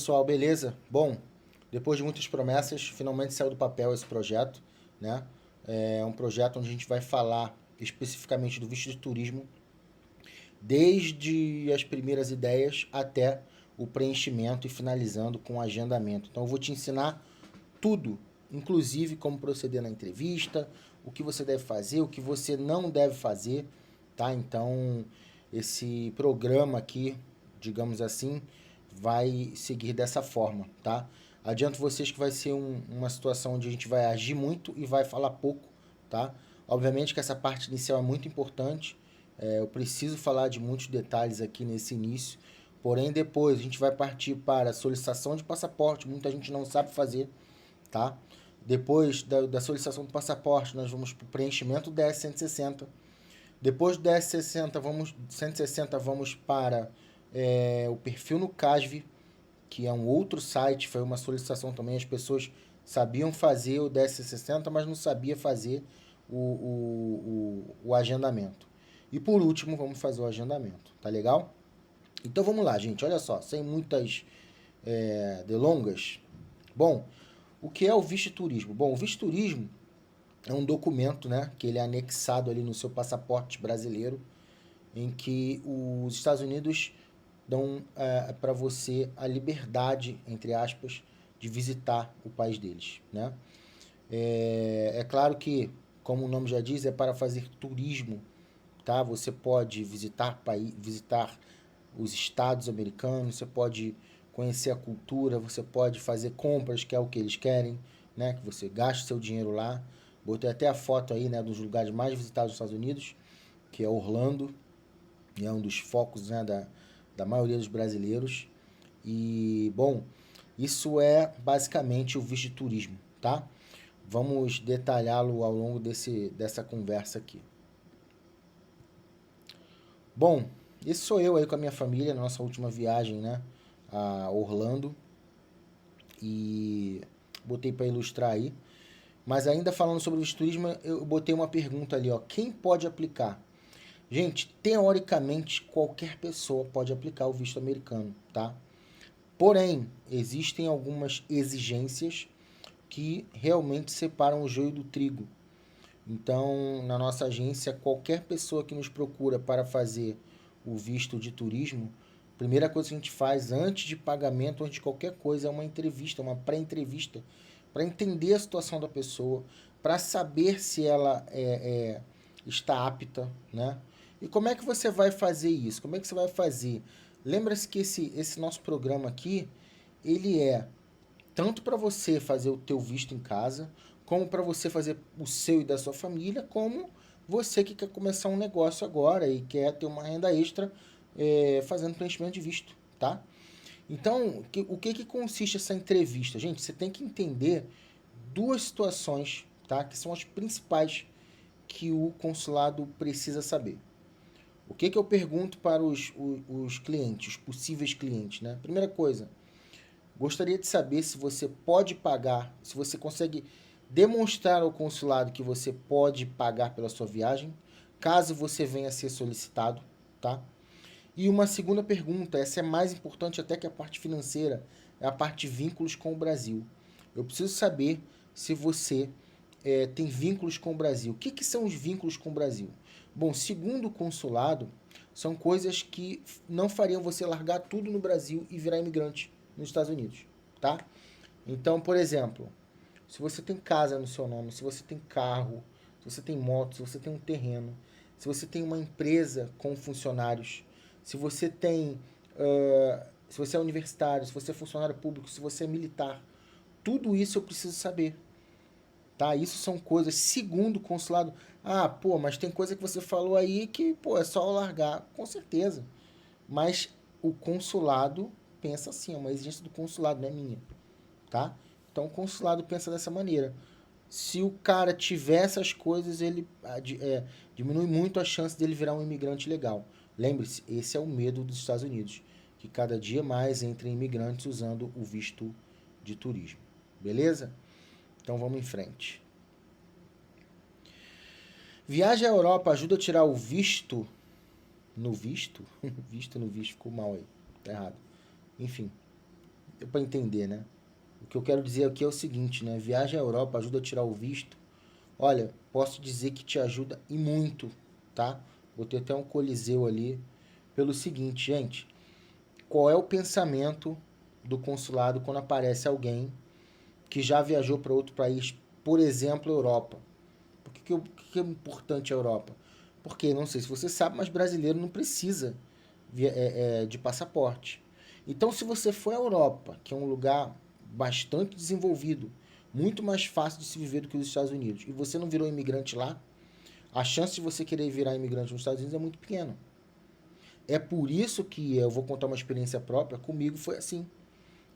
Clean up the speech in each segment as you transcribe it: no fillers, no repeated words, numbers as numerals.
Pessoal, beleza? Bom, depois de muitas promessas, finalmente saiu do papel esse projeto, né? É um projeto onde a gente vai falar especificamente do visto de turismo, desde as primeiras ideias até o preenchimento e finalizando com o agendamento. Então, eu vou te ensinar tudo, inclusive como proceder na entrevista, o que você deve fazer, o que você não deve fazer, tá? Então, esse programa aqui, digamos assim, vai seguir dessa forma, tá? Adianto vocês que vai ser uma situação onde a gente vai agir muito e vai falar pouco, tá? Obviamente que essa parte inicial é muito importante, eu preciso falar de muitos detalhes aqui nesse início, porém depois a gente vai partir para a solicitação de passaporte, muita gente não sabe fazer, tá? Depois da solicitação do passaporte, nós vamos para o preenchimento do DS-160. Depois do DS-160, vamos para o perfil no CASV, que é um outro site, foi uma solicitação também, as pessoas sabiam fazer o DS-60, mas não sabia fazer o agendamento. E por último, vamos fazer o agendamento, tá legal? Então vamos lá, gente, olha só, sem muitas delongas. Bom, o que é o visto turismo? Bom, o visto turismo é um documento, né, que ele é anexado ali no seu passaporte brasileiro, em que os Estados Unidos dão para você a liberdade, entre aspas, de visitar o país deles, né? É claro que, como o nome já diz, é para fazer turismo, tá? Você pode visitar os estados americanos, você pode conhecer a cultura, você pode fazer compras, que é o que eles querem, né? Que você gaste seu dinheiro lá. Botei até a foto aí, né, dos lugares mais visitados dos Estados Unidos, que é Orlando, e é um dos focos, né, da maioria dos brasileiros. E, bom, isso é basicamente o visto de turismo, tá? Vamos detalhá-lo ao longo dessa conversa aqui. Bom, esse sou eu aí com a minha família, na nossa última viagem, né, a Orlando. E botei para ilustrar aí. Mas ainda falando sobre o visto de turismo, eu botei uma pergunta ali, ó. Quem pode aplicar? Gente, teoricamente, qualquer pessoa pode aplicar o visto americano, tá? Porém, existem algumas exigências que realmente separam o joio do trigo. Então, na nossa agência, qualquer pessoa que nos procura para fazer o visto de turismo, a primeira coisa que a gente faz antes de pagamento, antes de qualquer coisa, é uma entrevista, uma pré-entrevista, para entender a situação da pessoa, para saber se ela está apta, né? E como é que você vai fazer isso? Como é que você vai fazer? Lembra-se que esse nosso programa aqui, ele é tanto para você fazer o teu visto em casa, como para você fazer o seu e da sua família, como você que quer começar um negócio agora e quer ter uma renda extra fazendo preenchimento de visto, tá? Então, o que consiste essa entrevista? Gente, você tem que entender duas situações, tá? Que são as principais que o consulado precisa saber. O que eu pergunto para os clientes, os possíveis clientes, né? Primeira coisa, gostaria de saber se você pode pagar, se você consegue demonstrar ao consulado que você pode pagar pela sua viagem, caso você venha a ser solicitado, tá? E uma segunda pergunta, essa é mais importante até que a parte financeira, é a parte de vínculos com o Brasil. Eu preciso saber se você tem vínculos com o Brasil. O que são os vínculos com o Brasil? Bom, segundo o consulado, são coisas que não fariam você largar tudo no Brasil e virar imigrante nos Estados Unidos, tá? Então, por exemplo, se você tem casa no seu nome, se você tem carro, se você tem moto, se você tem um terreno, se você tem uma empresa com funcionários, se você tem, se você é universitário, se você é funcionário público, se você é militar, tudo isso eu preciso saber, tá? Isso são coisas, segundo o consulado, pô, mas tem coisa que você falou aí que, pô, é só largar, com certeza. Mas o consulado pensa assim, é uma exigência do consulado, não é minha, tá? Então o consulado pensa dessa maneira. Se o cara tiver essas coisas, ele diminui muito a chance dele virar um imigrante legal. Lembre-se, esse é o medo dos Estados Unidos, que cada dia mais entrem imigrantes usando o visto de turismo. Beleza? Então vamos em frente. Viagem à Europa ajuda a tirar o visto no visto? Visto no visto ficou mal aí. Tá errado. Enfim. Deu para entender, né? O que eu quero dizer aqui é o seguinte, né? Viagem à Europa ajuda a tirar o visto. Olha, posso dizer que te ajuda e muito, tá? Botei até um coliseu ali. Pelo seguinte, gente, qual é o pensamento do consulado quando aparece alguém que já viajou para outro país, por exemplo, Europa? Por que é importante a Europa? Porque, não sei se você sabe, mas brasileiro não precisa de passaporte. Então, se você for à Europa, que é um lugar bastante desenvolvido, muito mais fácil de se viver do que os Estados Unidos, e você não virou imigrante lá, a chance de você querer virar imigrante nos Estados Unidos é muito pequena. É por isso que eu vou contar uma experiência própria. Comigo foi assim.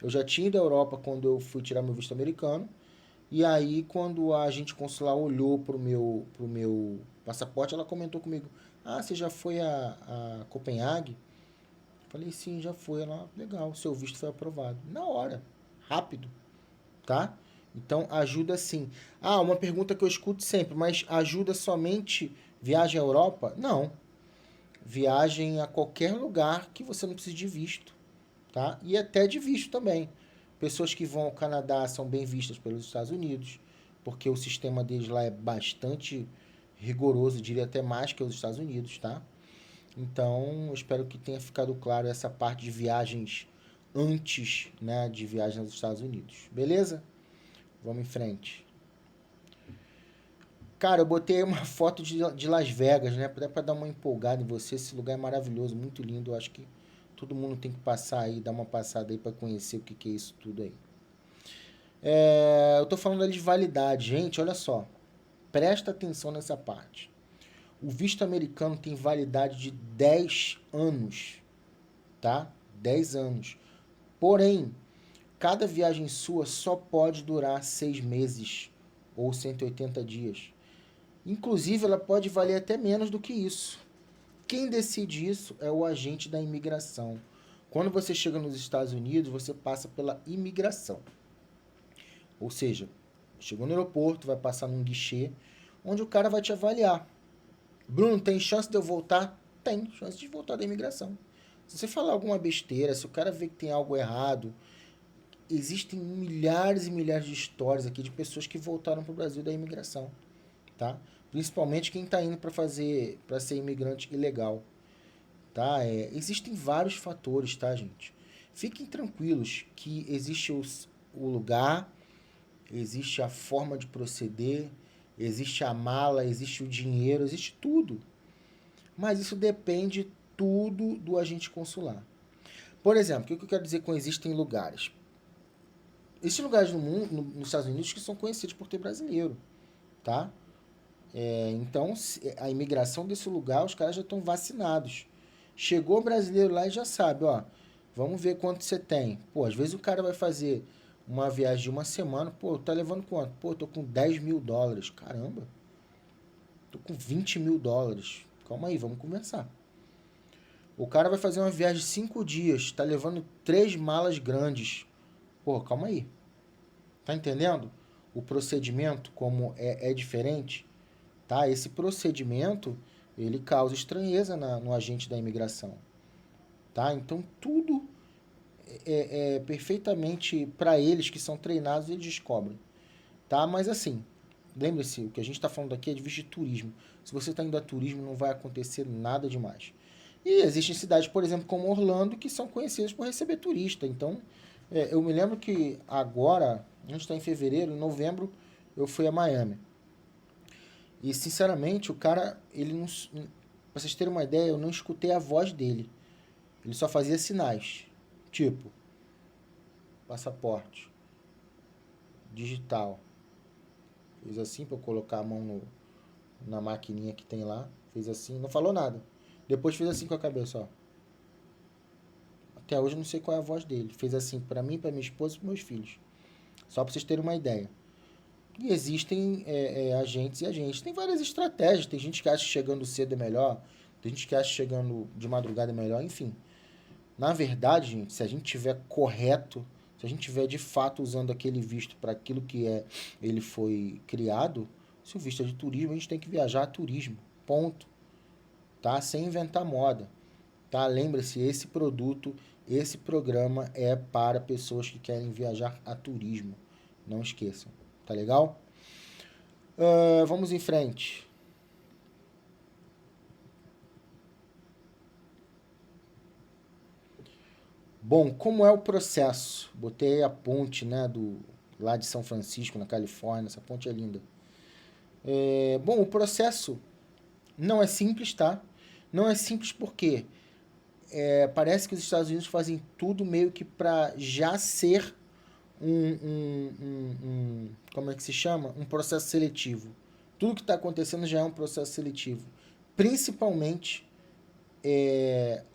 Eu já tinha ido à Europa quando eu fui tirar meu visto americano. E aí, quando a agente consular olhou pro meu passaporte, ela comentou comigo: Ah, você já foi a Copenhague? Falei: Sim, já foi. Ela: Legal, seu visto foi aprovado. Na hora, rápido, tá? Então, ajuda sim. Ah, uma pergunta que eu escuto sempre: Mas ajuda somente viagem à Europa? Não. Viagem a qualquer lugar que você não precise de visto, tá? E até de visto também. Pessoas que vão ao Canadá são bem vistas pelos Estados Unidos, porque o sistema deles lá é bastante rigoroso, diria até mais que os Estados Unidos, tá? Então, eu espero que tenha ficado claro essa parte de viagens antes, né, de viagem aos Estados Unidos. Beleza? Vamos em frente. Cara, eu botei uma foto de Las Vegas, né? Pra dar uma empolgada em você. Esse lugar é maravilhoso, muito lindo. Eu acho que todo mundo tem que passar aí, dar uma passada aí pra conhecer o que que é isso tudo aí. Eu tô falando ali de validade. Gente, olha só. Presta atenção nessa parte. O visto americano tem validade de 10 anos, tá? 10 anos. Porém, cada viagem sua só pode durar 6 meses ou 180 dias. Inclusive, ela pode valer até menos do que isso. Quem decide isso é o agente da imigração. Quando você chega nos Estados Unidos, você passa pela imigração. Ou seja, chegou no aeroporto, vai passar num guichê, onde o cara vai te avaliar. Bruno, tem chance de eu voltar? Tem chance de voltar da imigração. Se você falar alguma besteira, se o cara vê que tem algo errado, existem milhares e milhares de histórias aqui de pessoas que voltaram para o Brasil da imigração, tá? Principalmente quem está indo para ser imigrante ilegal, tá? Existem vários fatores, tá, gente? Fiquem tranquilos que existe o lugar, existe a forma de proceder, existe a mala, existe o dinheiro, existe tudo. Mas isso depende tudo do agente consular. Por exemplo, o que eu quero dizer com existem lugares? Existem lugares no mundo, nos Estados Unidos, que são conhecidos por ter brasileiro, tá? Então, a imigração desse lugar, os caras já estão vacinados. Chegou brasileiro lá e já sabe, ó, vamos ver quanto você tem. Pô, às vezes o cara vai fazer uma viagem de uma semana, pô, tá levando quanto? Pô, tô com 10 mil dólares. Caramba, tô com 20 mil dólares. Calma aí, vamos conversar. O cara vai fazer uma viagem de 5 dias, tá levando 3 malas grandes. Pô, calma aí. Tá entendendo? O procedimento, como é diferente, tá? Esse procedimento, ele causa estranheza no agente da imigração, tá? Então, tudo é perfeitamente para eles que são treinados, eles descobrem, tá? Mas assim, lembre-se, o que a gente está falando aqui é de visto de turismo. Se você está indo a turismo, não vai acontecer nada demais. E existem cidades, por exemplo, como Orlando, que são conhecidas por receber turista. Então, eu me lembro que agora, a gente está em fevereiro, em novembro, eu fui a Miami. E, sinceramente, o cara, ele não. Pra vocês terem uma ideia, eu não escutei a voz dele. Ele só fazia sinais. Tipo, passaporte, digital. Fez assim pra eu colocar a mão na maquininha que tem lá. Fez assim, não falou nada. Depois fez assim com a cabeça, ó. Até hoje eu não sei qual é a voz dele. Fez assim pra mim, pra minha esposa e pros meus filhos. Só pra vocês terem uma ideia. E existem agentes e agentes. Tem várias estratégias. Tem gente que acha que chegando cedo é melhor. Tem gente que acha que chegando de madrugada é melhor. Enfim. Na verdade, gente, se a gente tiver correto, se a gente tiver de fato usando aquele visto para aquilo que ele foi criado, se o visto é de turismo, a gente tem que viajar a turismo. Ponto. Tá? Sem inventar moda. Tá? Lembre-se, esse produto Esse programa é para pessoas que querem viajar a turismo. Não esqueçam. Tá legal? Vamos em frente. Bom, como é o processo? Botei a ponte, né, lá de São Francisco, na Califórnia. Essa ponte é linda. Bom, o processo não é simples, tá? Não é simples porque parece que os Estados Unidos fazem tudo meio que para já ser como é que se chama? Um processo seletivo. Tudo que está acontecendo já é um processo seletivo. Principalmente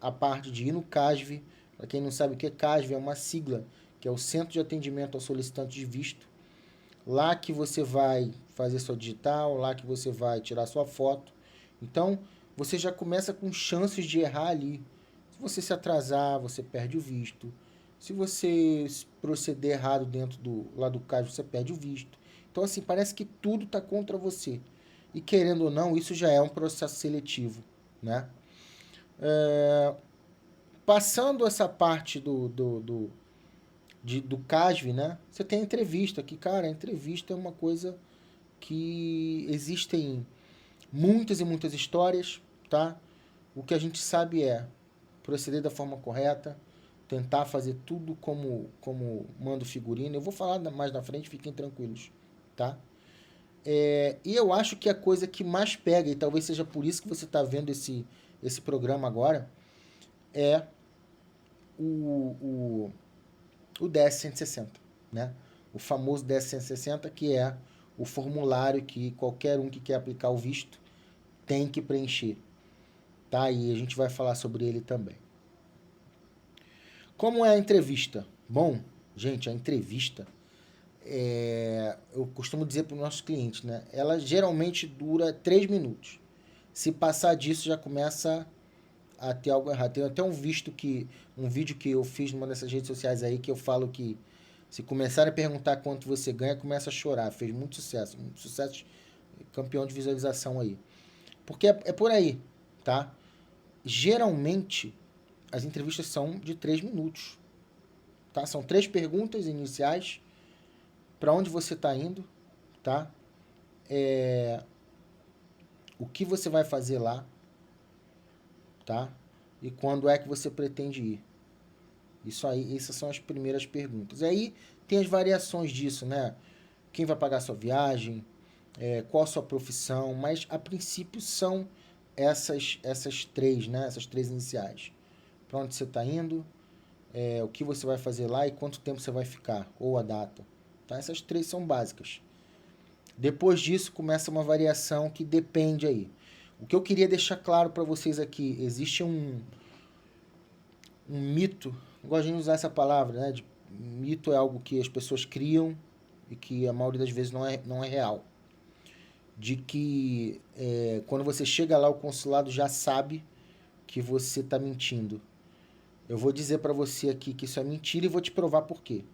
a parte de ir no CASV. Para quem não sabe o que é CASV, é uma sigla, que é o Centro de Atendimento ao Solicitante de Visto. Lá que você vai fazer sua digital, lá que você vai tirar sua foto. Então, você já começa com chances de errar ali. Se você se atrasar, você perde o visto. Se você proceder errado dentro lá do CASV, você perde o visto. Então, assim, parece que tudo está contra você. E querendo ou não, isso já é um processo seletivo, né? Passando essa parte do CASV, né? Você tem a entrevista, que, cara, a entrevista é uma coisa que existem muitas e muitas histórias, tá? O que a gente sabe é proceder da forma correta, tentar fazer tudo como manda o figurino. Eu vou falar mais na frente, fiquem tranquilos, tá? E eu acho que a coisa que mais pega, e talvez seja por isso que você está vendo esse programa agora, é o, o DS-160, né? O famoso DS-160, que é o formulário que qualquer um que quer aplicar o visto tem que preencher, tá? E a gente vai falar sobre ele também. Como é a entrevista? Bom, gente, a entrevista, eu costumo dizer para os nossos clientes, né? Ela geralmente dura 3 minutos. Se passar disso, já começa a ter algo errado. Tem até um vídeo que eu fiz numa dessas redes sociais aí que eu falo que se começarem a perguntar quanto você ganha, começa a chorar. Fez muito sucesso, campeão de visualização aí. Porque é por aí, tá? Geralmente, as entrevistas são de 3 minutos, tá? São 3 perguntas iniciais, para onde você está indo, tá? O que você vai fazer lá, tá? E quando é que você pretende ir. Isso aí, essas são as primeiras perguntas. Aí tem as variações disso, né? Quem vai pagar a sua viagem, qual a sua profissão, mas a princípio são essas três, né? Essas três iniciais. Para onde você está indo, o que você vai fazer lá e quanto tempo você vai ficar, ou a data. Tá? Essas três são básicas. Depois disso começa uma variação que depende aí. O que eu queria deixar claro para vocês aqui, existe um mito, gosto de usar essa palavra, né? Mito é algo que as pessoas criam e que a maioria das vezes não é real. De que quando você chega lá, o consulado já sabe que você está mentindo. Eu vou dizer para você aqui que isso é mentira e vou te provar por quê.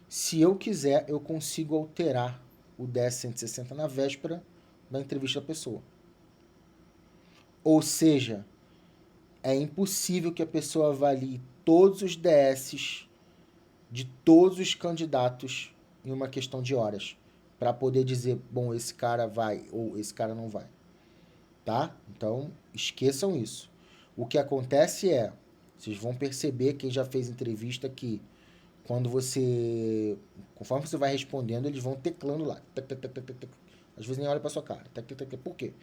Se eu quiser, eu consigo alterar o DS-160 na véspera da entrevista da pessoa. Ou seja, é impossível que a pessoa avalie todos os DSs de todos os candidatos em uma questão de horas para poder dizer, bom, esse cara vai ou esse cara não vai, tá? Então, esqueçam isso. O que acontece vocês vão perceber, quem já fez entrevista, que conforme você vai respondendo, eles vão teclando lá. Às vezes nem olha para sua cara. Por quê?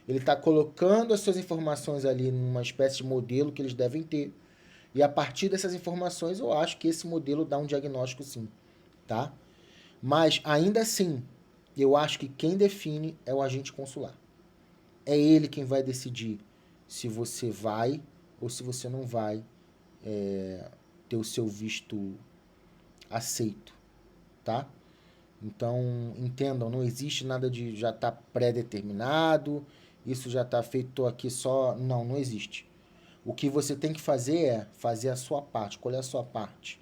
Ele está colocando as suas informações ali numa espécie de modelo que eles devem ter. E a partir dessas informações, eu acho que esse modelo dá um diagnóstico sim, tá? Mas, ainda assim, eu acho que quem define é o agente consular. É ele quem vai decidir se você vai ou se você não vai ter o seu visto aceito, tá? Então, entendam, não existe nada de já tá pré-determinado, isso já tá feito, tô aqui só... Não existe. O que você tem que fazer é fazer a sua parte, colher a sua parte,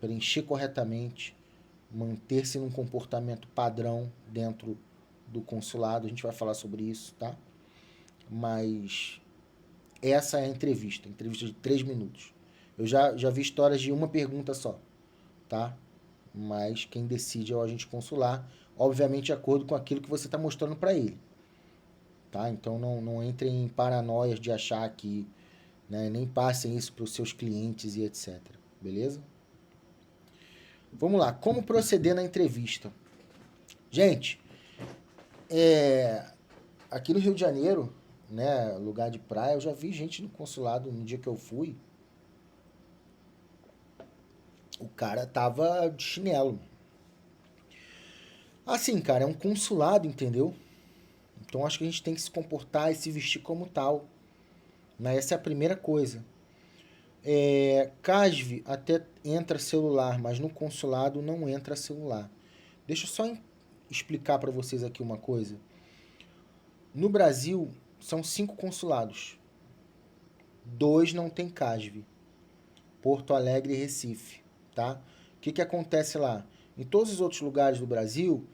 preencher corretamente, manter-se num comportamento padrão dentro do consulado. A gente vai falar sobre isso, tá? Mas essa é a entrevista de 3 minutos. Eu já vi histórias de uma pergunta só, tá? Mas quem decide é o agente consular, obviamente de acordo com aquilo que você está mostrando para ele, tá? Então não entrem em paranoias de achar que, né, nem passem isso para os seus clientes e etc, beleza? Vamos lá, como proceder na entrevista? Gente, aqui no Rio de Janeiro, né, lugar de praia, eu já vi gente no consulado no dia que eu fui, o cara tava de chinelo. Assim, cara, é um consulado, entendeu? Então acho que a gente tem que se comportar e se vestir como tal. Né? Essa é a primeira coisa. CASV até entra celular, mas no consulado não entra celular. Deixa eu só explicar para vocês aqui uma coisa. No Brasil, são 5 consulados. 2 não tem CASV. Porto Alegre e Recife, tá? O que acontece lá? Em todos os outros lugares do Brasil,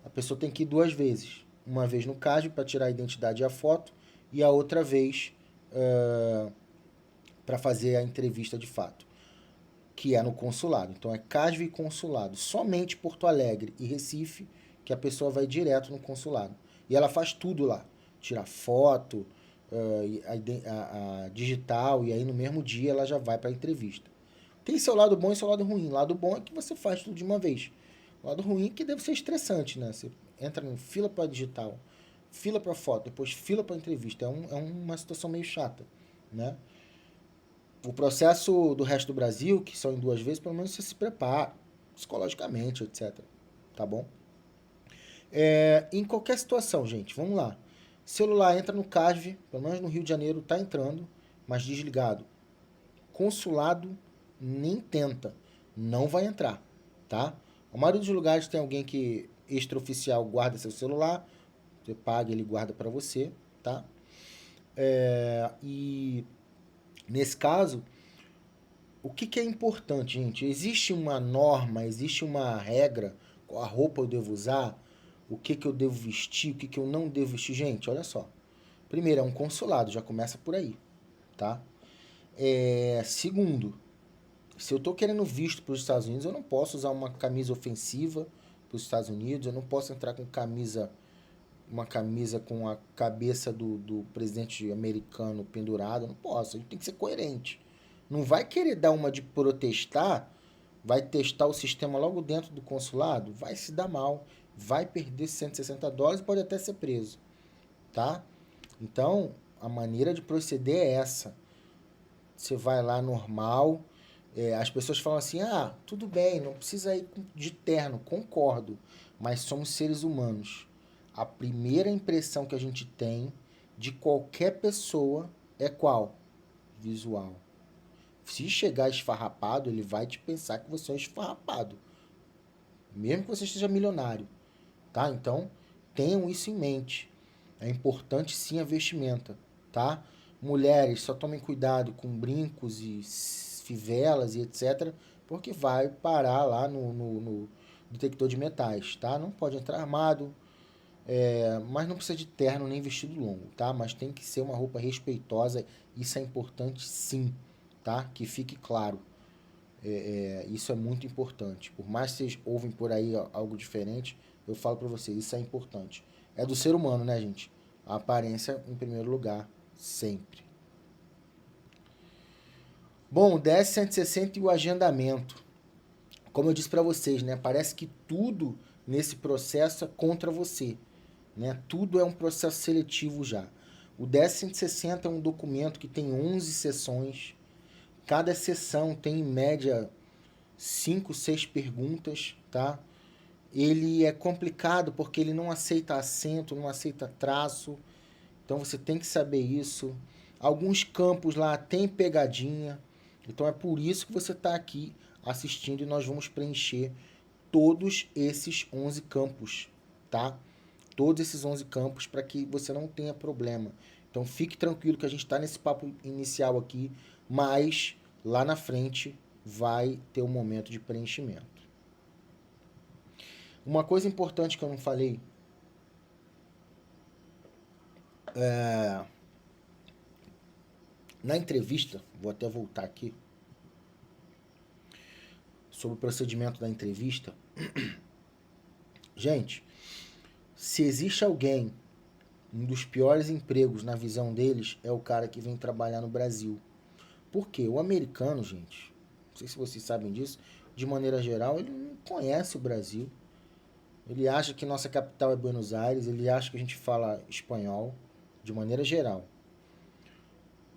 a pessoa tem que ir 2 vezes. Uma vez no CASV para tirar a identidade e a foto, e a outra vez para fazer a entrevista de fato, que é no consulado. Então é CASV e consulado. Somente Porto Alegre e Recife que a pessoa vai direto no consulado. E ela faz tudo lá. Tira foto, a digital, e aí no mesmo dia ela já vai para a entrevista. Tem seu lado bom e seu lado ruim. O lado bom é que você faz tudo de uma vez. O lado ruim é que deve ser estressante, né? Você entra em fila para digital, fila para foto, depois fila para entrevista. É uma situação meio chata, né? O processo do resto do Brasil, que são em 2 vezes, pelo menos você se prepara psicologicamente, etc. Tá bom? Em qualquer situação, gente, vamos lá. Celular entra no CASV, pelo menos no Rio de Janeiro tá entrando, mas desligado. Consulado nem tenta, não vai entrar, tá? A maioria dos lugares tem alguém que extraoficial guarda seu celular, você paga, ele guarda para você, tá? E nesse caso, o que é importante, gente? Existe uma norma, existe uma regra, qual a roupa eu devo usar, o que eu devo vestir, o que eu não devo vestir. Gente, olha só. Primeiro, é um consulado, já começa por aí, tá? Segundo, se eu tô querendo visto para os Estados Unidos, eu não posso usar uma camisa ofensiva para os Estados Unidos, eu não posso entrar com uma camisa com a cabeça do presidente americano pendurada, eu não posso, a gente tem que ser coerente. Não vai querer dar uma de protestar, vai testar o sistema logo dentro do consulado, vai se dar mal, vai perder US$ 160 e pode até ser preso, tá? Então, a maneira de proceder é essa. Você vai lá normal, as pessoas falam assim, ah, tudo bem, não precisa ir de terno, concordo, mas somos seres humanos. A primeira impressão que a gente tem de qualquer pessoa é qual? Visual. Se chegar esfarrapado, ele vai te pensar que você é um esfarrapado. Mesmo que você esteja milionário. Tá? Então, tenham isso em mente. É importante sim a vestimenta. Tá? Mulheres, só tomem cuidado com brincos e fivelas e etc. Porque vai parar lá no detector de metais. Tá? Não pode entrar armado. Mas não precisa de terno nem vestido longo. Tá? Mas tem que ser uma roupa respeitosa. Isso é importante sim. Tá? Que fique claro. Isso é muito importante. Por mais que vocês ouvem por aí algo diferente, eu falo para vocês, isso é importante. É do ser humano, né, gente? A aparência em primeiro lugar, sempre. Bom, o DS-160 e o agendamento. Como eu disse para vocês, né? Parece que tudo nesse processo é contra você. Né? Tudo é um processo seletivo já. O DS-160 é um documento que tem 11 sessões. Cada sessão tem, em média, 5, 6 perguntas, tá? Ele é complicado porque ele não aceita acento, não aceita traço, então você tem que saber isso. Alguns campos lá tem pegadinha, então é por isso que você está aqui assistindo e nós vamos preencher todos esses 11 campos, tá? Todos esses 11 campos para que você não tenha problema. Então fique tranquilo que a gente está nesse papo inicial aqui, mas lá na frente vai ter um momento de preenchimento. Uma coisa importante que eu não falei, na entrevista, vou até voltar aqui, sobre o procedimento da entrevista. Gente, se existe alguém, um dos piores empregos na visão deles é o cara que vem trabalhar no Brasil. Por quê? O americano, gente, não sei se vocês sabem disso, de maneira geral, ele não conhece o Brasil. Ele acha que nossa capital é Buenos Aires, ele acha que a gente fala espanhol, de maneira geral.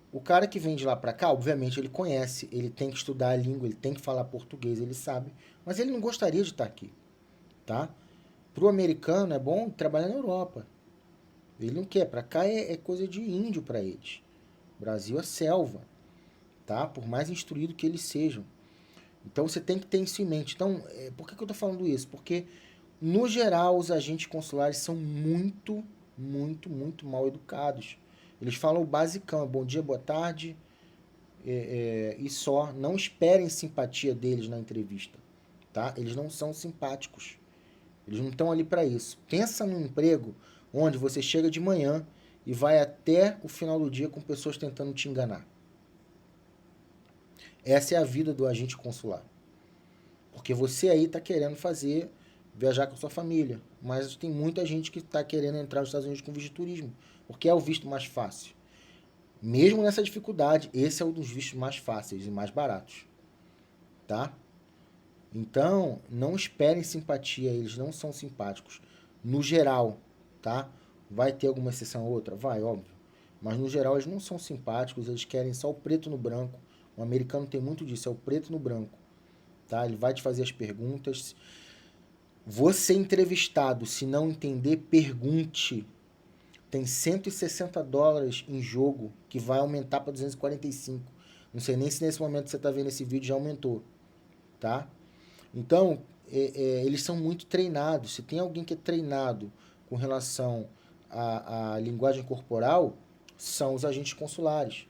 O cara que vem de lá para cá, obviamente, ele conhece, ele tem que estudar a língua, ele tem que falar português, ele sabe, mas ele não gostaria de estar aqui, tá? Pro americano é bom trabalhar na Europa. Ele não quer, para cá é coisa de índio para eles. Brasil é selva, tá? Por mais instruído que eles sejam. Então você tem que ter isso em mente. Então, por que eu tô falando isso? Porque, no geral, os agentes consulares são muito, muito, muito mal educados. Eles falam o basicão, bom dia, boa tarde, e só. Não esperem simpatia deles na entrevista, tá? Eles não são simpáticos. Eles não estão ali para isso. Pensa num emprego onde você chega de manhã e vai até o final do dia com pessoas tentando te enganar. Essa é a vida do agente consular. Porque você aí está querendo viajar com a sua família, mas tem muita gente que está querendo entrar nos Estados Unidos com visto de turismo, porque é o visto mais fácil. Mesmo nessa dificuldade, esse é um dos vistos mais fáceis e mais baratos, tá? Então, não esperem simpatia, eles não são simpáticos. No geral, tá? Vai ter alguma exceção ou outra? Vai, óbvio. Mas no geral, eles não são simpáticos, eles querem só o preto no branco. O americano tem muito disso, é o preto no branco, tá? Ele vai te fazer as perguntas. Você entrevistado, se não entender, pergunte. Tem $160 em jogo, que vai aumentar para 245. Não sei nem se nesse momento que você está vendo esse vídeo já aumentou, tá? Então, eles são muito treinados. Se tem alguém que é treinado com relação à linguagem corporal, são os agentes consulares.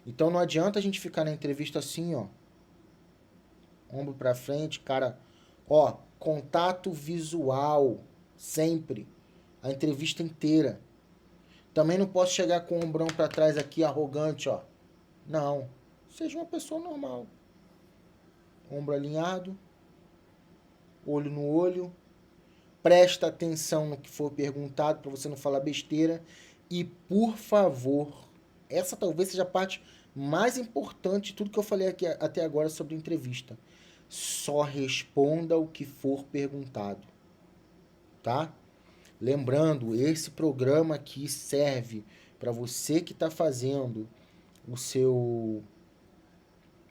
Então, não adianta a gente ficar na entrevista assim, ó, ombro para frente, cara, ó, contato visual, sempre, a entrevista inteira. Também não posso chegar com o ombrão para trás aqui, arrogante, ó. Não, seja uma pessoa normal. Ombro alinhado, olho no olho, presta atenção no que for perguntado para você não falar besteira e, por favor, essa talvez seja a parte mais importante de tudo que eu falei aqui até agora sobre entrevista. Só responda o que for perguntado, tá? Lembrando, esse programa aqui serve para você que está fazendo o seu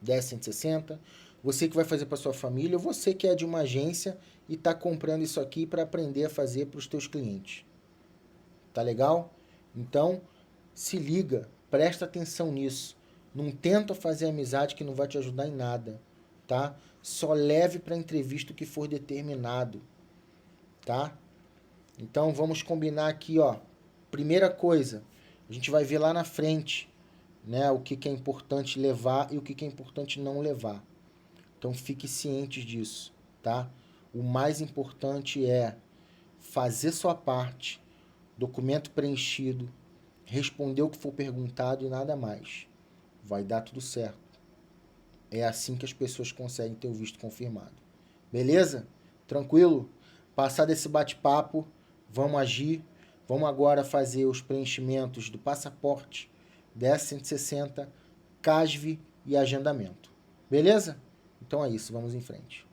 10-160, você que vai fazer para sua família, ou você que é de uma agência e está comprando isso aqui para aprender a fazer para os teus clientes. Tá legal? Então, se liga, presta atenção nisso. Não tenta fazer amizade que não vai te ajudar em nada, tá? Só leve para a entrevista o que for determinado, tá? Então, vamos combinar aqui, ó. Primeira coisa, a gente vai ver lá na frente, né, o que é importante levar e o que é importante não levar. Então, fique ciente disso, tá? O mais importante é fazer sua parte, documento preenchido, responder o que for perguntado e nada mais. Vai dar tudo certo. É assim que as pessoas conseguem ter o visto confirmado. Beleza? Tranquilo? Passar desse bate-papo, vamos agir. Vamos agora fazer os preenchimentos do passaporte, 10-160, CASV e agendamento. Beleza? Então é isso, vamos em frente.